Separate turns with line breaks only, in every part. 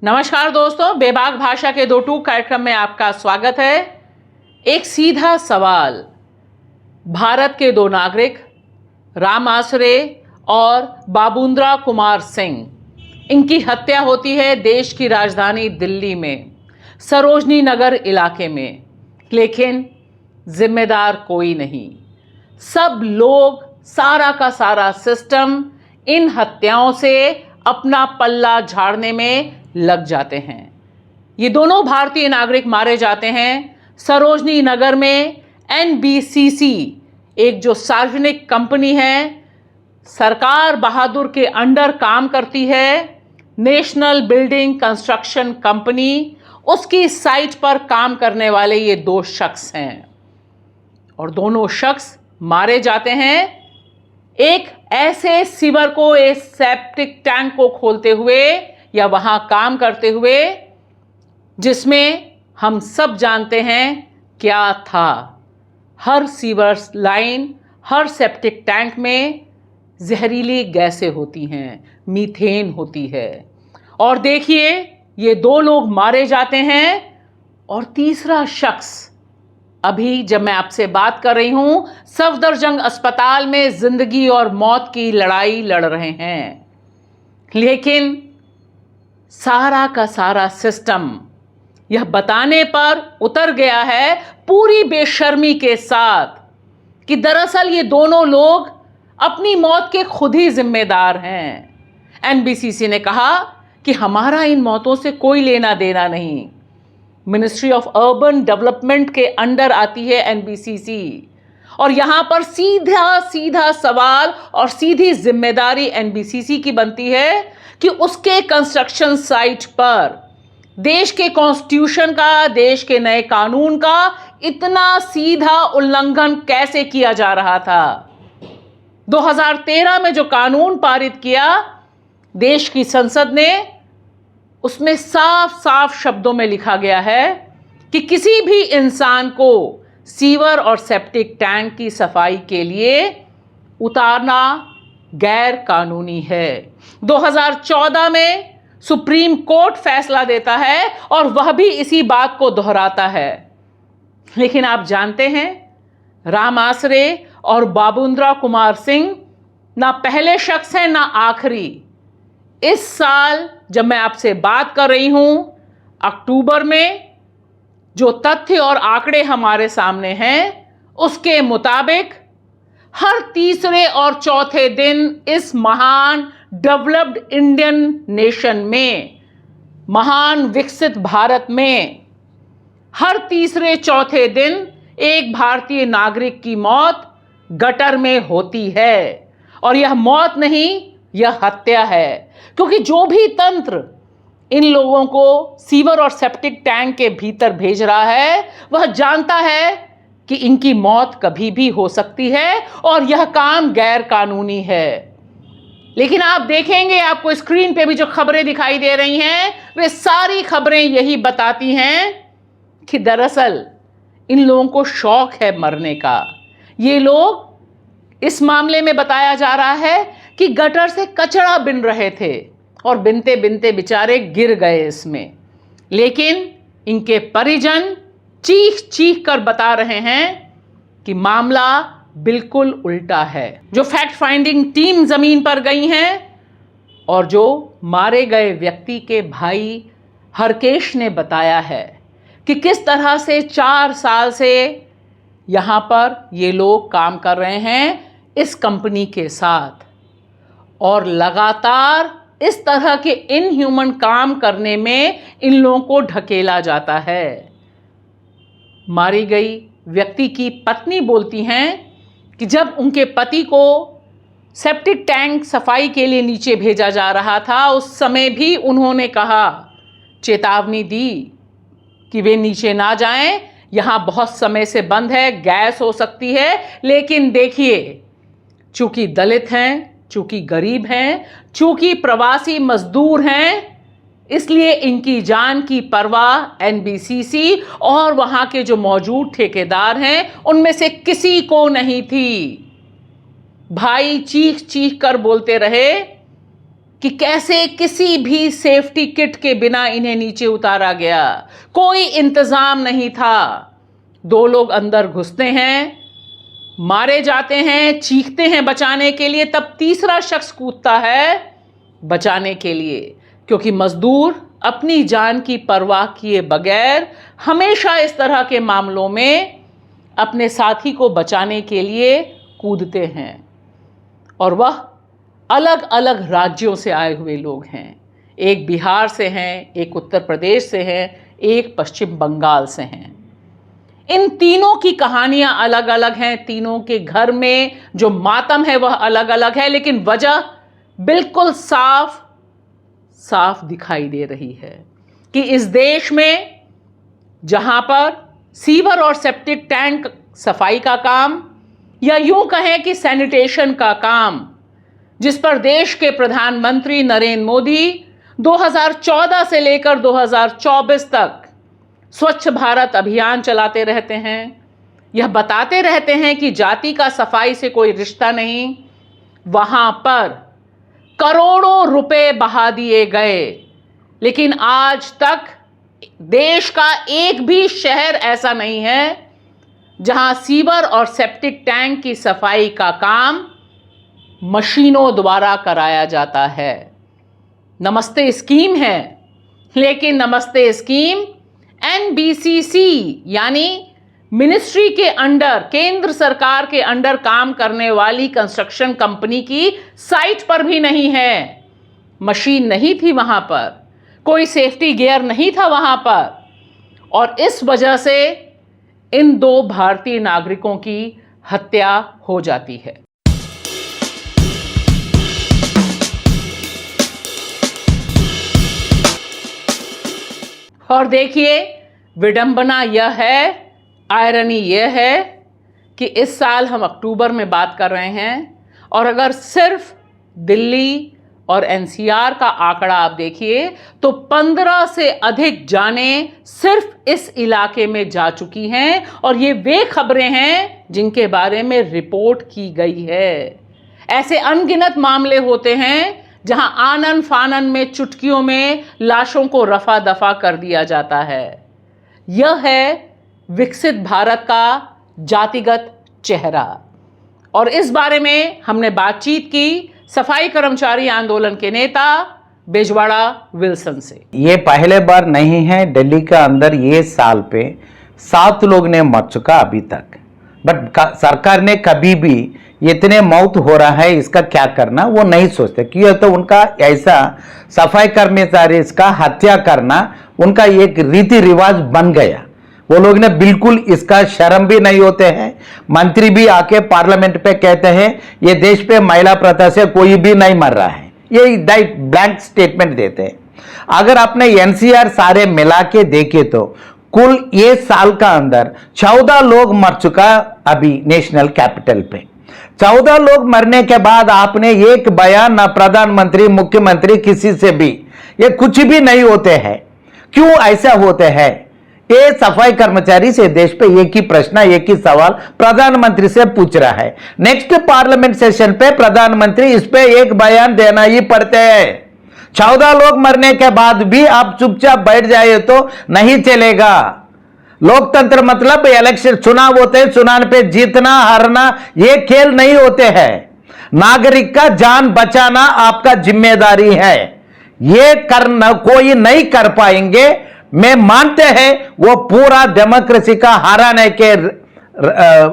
नमस्कार दोस्तों, बेबाक भाषा के दो टूक कार्यक्रम में आपका स्वागत है। एक सीधा सवाल। भारत के दो नागरिक राम आसरे और बाबुंद्रा कुमार सिंह, इनकी हत्या होती है देश की राजधानी दिल्ली में सरोजनी नगर इलाके में, लेकिन जिम्मेदार कोई नहीं। सब लोग, सारा का सारा सिस्टम इन हत्याओं से अपना पल्ला झाड़ने में लग जाते हैं। ये दोनों भारतीय नागरिक मारे जाते हैं सरोजनी नगर में। एनबीसीसी, एक जो सार्वजनिक कंपनी है, सरकार बहादुर के अंडर काम करती है, नेशनल बिल्डिंग कंस्ट्रक्शन कंपनी, उसकी साइट पर काम करने वाले ये दो शख्स हैं और दोनों शख्स मारे जाते हैं एक ऐसे सीवर को, एक सेप्टिक टैंक को खोलते हुए या वहां काम करते हुए जिसमें हम सब जानते हैं क्या था। हर सीवर लाइन, हर सेप्टिक टैंक में जहरीली गैसें होती हैं, मीथेन होती है। और देखिए, ये दो लोग मारे जाते हैं और तीसरा शख्स अभी जब मैं आपसे बात कर रही हूं सफदरजंग अस्पताल में जिंदगी और मौत की लड़ाई लड़ रहे हैं। लेकिन सारा का सारा सिस्टम यह बताने पर उतर गया है पूरी बेशर्मी के साथ कि दरअसल ये दोनों लोग अपनी मौत के खुद ही जिम्मेदार हैं। एनबीसीसी ने कहा कि हमारा इन मौतों से कोई लेना देना नहीं। मिनिस्ट्री ऑफ अर्बन डेवलपमेंट के अंडर आती है एनबीसीसी और यहां पर सीधा सीधा सवाल और सीधी जिम्मेदारी एनबीसीसी की बनती है कि उसके कंस्ट्रक्शन साइट पर देश के कॉन्स्टिट्यूशन का, देश के नए कानून का इतना सीधा उल्लंघन कैसे किया जा रहा था। 2013 में जो कानून पारित किया देश की संसद ने, उसमें साफ साफ शब्दों में लिखा गया है कि किसी भी इंसान को सीवर और सेप्टिक टैंक की सफाई के लिए उतारना गैर कानूनी है। 2014 में सुप्रीम कोर्ट फैसला देता है और वह भी इसी बात को दोहराता है। लेकिन आप जानते हैं, राम आसरे और बाबुंद्रा कुमार सिंह ना पहले शख्स हैं ना आखिरी। इस साल जब मैं आपसे बात कर रही हूं, अक्टूबर में जो तथ्य और आंकड़े हमारे सामने हैं उसके मुताबिक हर तीसरे और चौथे दिन इस महान डेवलप्ड इंडियन नेशन में, महान विकसित भारत में, हर तीसरे चौथे दिन एक भारतीय नागरिक की मौत गटर में होती है। और यह मौत नहीं, यह हत्या है, क्योंकि जो भी तंत्र इन लोगों को सीवर और सेप्टिक टैंक के भीतर भेज रहा है वह जानता है कि इनकी मौत कभी भी हो सकती है और यह काम गैर कानूनी है। लेकिन आप देखेंगे, आपको स्क्रीन पे भी जो खबरें दिखाई दे रही हैं वे सारी खबरें यही बताती हैं कि दरअसल इन लोगों को शौक है मरने का। ये लोग, इस मामले में बताया जा रहा है कि गटर से कचरा बिन रहे थे और बिनते बिनते बेचारे गिर गए इसमें। लेकिन इनके परिजन चीख चीख कर बता रहे हैं कि मामला बिल्कुल उल्टा है। जो फैक्ट फाइंडिंग टीम जमीन पर गई हैं और जो मारे गए व्यक्ति के भाई हरकेश ने बताया है कि किस तरह से 4 साल से यहां पर ये लोग काम कर रहे हैं इस कंपनी के साथ और लगातार इस तरह के इनह्यूमन काम करने में इन लोगों को ढकेला जाता है। मारी गई व्यक्ति की पत्नी बोलती हैं कि जब उनके पति को सेप्टिक टैंक सफाई के लिए नीचे भेजा जा रहा था उस समय भी उन्होंने कहा, चेतावनी दी कि वे नीचे ना जाएं, यहां बहुत समय से बंद है, गैस हो सकती है। लेकिन देखिए, चूंकि दलित हैं, चूंकि गरीब हैं, चूंकि प्रवासी मजदूर हैं, इसलिए इनकी जान की परवाह एनबीसीसी और वहां के जो मौजूद ठेकेदार हैं उनमें से किसी को नहीं थी। भाई चीख चीख कर बोलते रहे कि कैसे किसी भी सेफ्टी किट के बिना इन्हें नीचे उतारा गया। कोई इंतजाम नहीं था। 2 लोग अंदर घुसते हैं, मारे जाते हैं, चीखते हैं बचाने के लिए, तब तीसरा शख्स कूदता है बचाने के लिए, क्योंकि मजदूर अपनी जान की परवाह किए बगैर हमेशा इस तरह के मामलों में अपने साथी को बचाने के लिए कूदते हैं। और वह अलग अलग राज्यों से आए हुए लोग हैं। एक बिहार से हैं, एक उत्तर प्रदेश से हैं, एक पश्चिम बंगाल से हैं। इन तीनों की कहानियां अलग अलग हैं, तीनों के घर में जो मातम है वह अलग अलग है, लेकिन वजह बिल्कुल साफ साफ दिखाई दे रही है कि इस देश में जहां पर सीवर और सेप्टिक टैंक सफाई का काम, या यूं कहें कि सैनिटेशन का काम, जिस पर देश के प्रधानमंत्री नरेंद्र मोदी 2014 से लेकर 2024 तक स्वच्छ भारत अभियान चलाते रहते हैं, यह बताते रहते हैं कि जाति का सफाई से कोई रिश्ता नहीं, वहां पर करोड़ों रुपए बहा दिए गए, लेकिन आज तक देश का एक भी शहर ऐसा नहीं है जहां सीवर और सेप्टिक टैंक की सफाई का काम मशीनों द्वारा कराया जाता है। नमस्ते स्कीम है, लेकिन नमस्ते स्कीम एनबीसीसी यानी मिनिस्ट्री के अंडर, केंद्र सरकार के अंडर काम करने वाली कंस्ट्रक्शन कंपनी की साइट पर भी नहीं है। मशीन नहीं थी वहां पर, कोई सेफ्टी गियर नहीं था वहां पर, और इस वजह से इन 2 भारतीय नागरिकों की हत्या हो जाती है। और देखिए, विडंबना यह है, आयरनी यह है कि इस साल हम अक्टूबर में बात कर रहे हैं, और अगर सिर्फ दिल्ली और एनसीआर का आंकड़ा आप देखिए तो 15 से अधिक जानें सिर्फ इस इलाके में जा चुकी हैं, और ये वे खबरें हैं जिनके बारे में रिपोर्ट की गई है। ऐसे अनगिनत मामले होते हैं जहां आनन फानन में चुटकियों में लाशों को रफा दफा कर दिया जाता है। यह है विकसित भारत का जातिगत चेहरा, और इस बारे में हमने बातचीत की सफाई कर्मचारी आंदोलन के नेता बेजवाड़ा विल्सन से।
ये पहले बार नहीं है दिल्ली का अंदर ये साल पे 7 लोग ने मर चुका अभी तक, बट सरकार ने कभी भी इतने मौत हो रहा है इसका क्या करना वो नहीं सोचते, क्यों तो उनका ऐसा सफाई कर्मचारी इसका हत्या करना उनका एक रीति रिवाज बन गया। वो लोग ने बिल्कुल इसका शर्म भी नहीं होते हैं। मंत्री भी आके पार्लियामेंट पे कहते हैं ये देश पे महिला प्रथा से कोई भी नहीं मर रहा है, ये ब्लैंक स्टेटमेंट देते हैं। अगर आपने एनसीआर सारे मिला के देखे तो कुल ये साल का अंदर 14 लोग मर चुका अभी नेशनल कैपिटल पे। 14 लोग मरने के बाद आपने एक बयान ना प्रधानमंत्री मुख्यमंत्री किसी से भी, ये कुछ भी नहीं होते हैं। क्यों ऐसा होते हैं? ये सफाई कर्मचारी से देश पे एक ही प्रश्न, एक ही सवाल प्रधानमंत्री से पूछ रहा है। नेक्स्ट पार्लियामेंट सेशन पे प्रधानमंत्री इस पे एक बयान देना ही पड़ते हैं। 14 लोग मरने के बाद भी आप चुपचाप बैठ जाए तो नहीं चलेगा। लोकतंत्र मतलब इलेक्शन, चुनाव होते हैं, चुनाव पे जीतना हारना ये खेल नहीं होते हैं। नागरिक का जान बचाना आपका जिम्मेदारी है, ये करना कोई नहीं कर पाएंगे। मैं मानते हैं वो पूरा डेमोक्रेसी का हराने के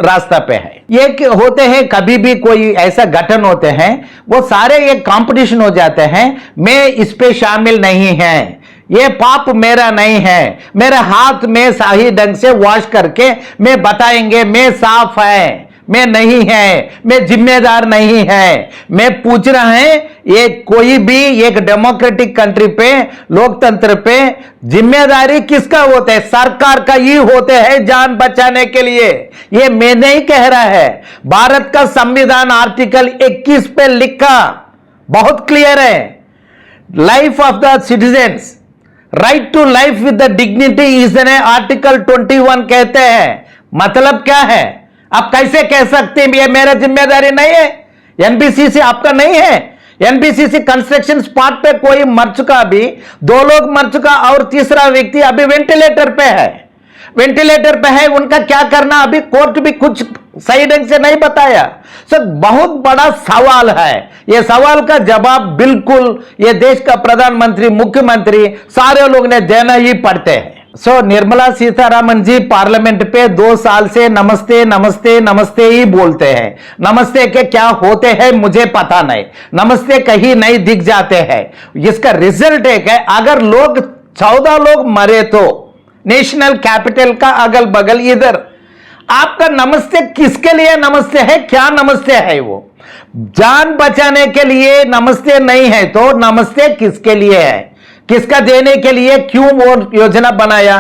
रास्ता पे है। ये होते हैं कभी भी कोई ऐसा गठन होते हैं वो सारे एक कंपटीशन हो जाते हैं, मैं इस पे शामिल नहीं है, ये पाप मेरा नहीं है, मेरे हाथ में सही ढंग से वॉश करके मैं बताएंगे मैं साफ है, मैं नहीं है, मैं जिम्मेदार नहीं है। मैं पूछ रहा है ये कोई भी एक डेमोक्रेटिक कंट्री पे, लोकतंत्र पे जिम्मेदारी किसका होता है? सरकार का ही होते हैं जान बचाने के लिए। ये मैं नहीं कह रहा है, भारत का संविधान आर्टिकल 21 पे लिखा बहुत क्लियर है, life of the citizens, right to life with the dignity is an article 21 कहते हैं। मतलब क्या है? आप कैसे कह सकते हैं ये मेरा जिम्मेदारी नहीं है, एनबीसीसी आपका नहीं है? एनबीसीसी कंस्ट्रक्शन स्पॉट पे कोई मर चुका, अभी 2 लोग मर चुका और तीसरा व्यक्ति अभी वेंटिलेटर पे है। वेंटिलेटर पे है, उनका क्या करना अभी कोर्ट भी कुछ सही ढंग से नहीं बताया। सर बहुत बड़ा सवाल है, यह सवाल का जवाब बिल्कुल ये देश का प्रधानमंत्री, मुख्यमंत्री सारे लोग ने देना ही पड़ते हैं। सो निर्मला सीतारामन जी पार्लियामेंट पे 2 साल से नमस्ते नमस्ते नमस्ते ही बोलते हैं। नमस्ते के क्या होते हैं मुझे पता नहीं, नमस्ते कहीं नहीं दिख जाते हैं। इसका रिजल्ट एक है, अगर लोग 14 लोग मरे तो नेशनल कैपिटल का अगल बगल इधर, आपका नमस्ते किसके लिए नमस्ते है, क्या नमस्ते है? वो जान बचाने के लिए नमस्ते नहीं है तो नमस्ते किसके लिए है, किसका देने के लिए, क्यों वो योजना बनाया,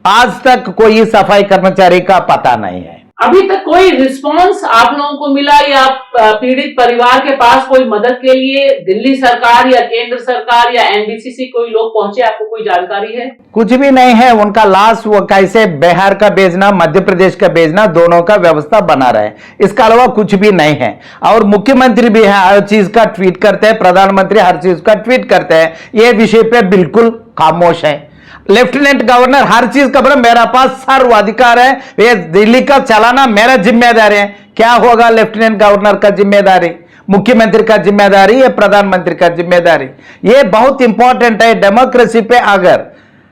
आज तक कोई सफाई कर्मचारी का पता नहीं है।
अभी तक कोई रिस्पांस आप लोगों को मिला या पीड़ित परिवार के पास कोई मदद के लिए दिल्ली सरकार या केंद्र सरकार या एनबीसीसी कोई लोग पहुंचे, आपको कोई जानकारी है?
कुछ भी नहीं है। उनका लाश वो कैसे बिहार का भेजना, मध्य प्रदेश का भेजना, दोनों का व्यवस्था बना रहे, इसका अलावा कुछ भी नहीं है। और मुख्यमंत्री भी है, हर चीज का ट्वीट करते हैं, प्रधानमंत्री हर चीज का ट्वीट करते हैं, ये विषय पे बिल्कुल खामोश है। लेफ्टिनेंट गवर्नर हर चीज का मेरा पास सर्व अधिकार है, ये दिल्ली का चलाना मेरा जिम्मेदारी है। क्या होगा लेफ्टिनेंट गवर्नर का जिम्मेदारी, मुख्यमंत्री का जिम्मेदारी, ये प्रधानमंत्री का जिम्मेदारी। ये बहुत इंपॉर्टेंट है डेमोक्रेसी पे। अगर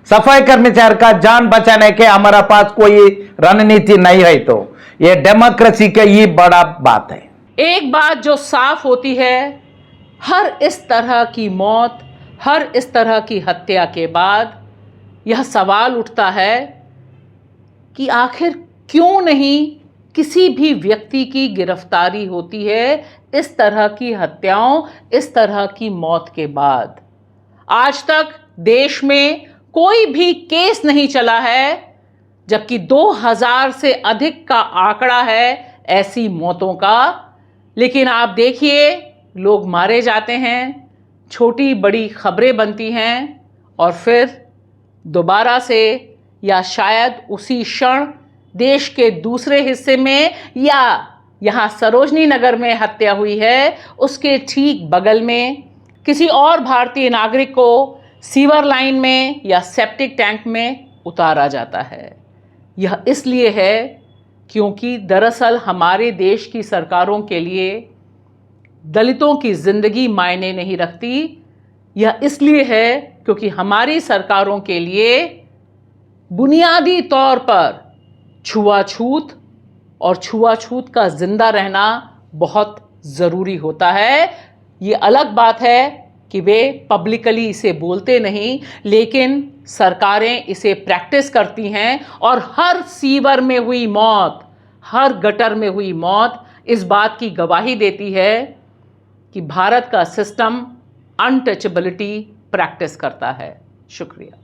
सफाई कर्मचारी का जान बचाने के हमारा पास कोई रणनीति नहीं है तो ये डेमोक्रेसी के ही बड़ा बात है।
एक बात जो साफ होती है, हर इस तरह की मौत, हर इस तरह की हत्या के बाद यह सवाल उठता है कि आखिर क्यों नहीं किसी भी व्यक्ति की गिरफ्तारी होती है इस तरह की हत्याओं, इस तरह की मौत के बाद। आज तक देश में कोई भी केस नहीं चला है, जबकि 2000 से अधिक का आंकड़ा है ऐसी मौतों का। लेकिन आप देखिए, लोग मारे जाते हैं, छोटी बड़ी खबरें बनती हैं और फिर दोबारा से या शायद उसी क्षण देश के दूसरे हिस्से में या यहाँ सरोजनी नगर में हत्या हुई है, उसके ठीक बगल में किसी और भारतीय नागरिक को सीवर लाइन में या सेप्टिक टैंक में उतारा जाता है। यह इसलिए है क्योंकि दरअसल हमारे देश की सरकारों के लिए दलितों की जिंदगी मायने नहीं रखती। यह इसलिए है क्योंकि हमारी सरकारों के लिए बुनियादी तौर पर छुआछूत और छुआछूत का जिंदा रहना बहुत ज़रूरी होता है। ये अलग बात है कि वे पब्लिकली इसे बोलते नहीं, लेकिन सरकारें इसे प्रैक्टिस करती हैं और हर सीवर में हुई मौत, हर गटर में हुई मौत इस बात की गवाही देती है कि भारत का सिस्टम अनटचेबिलिटी प्रैक्टिस करता है। शुक्रिया।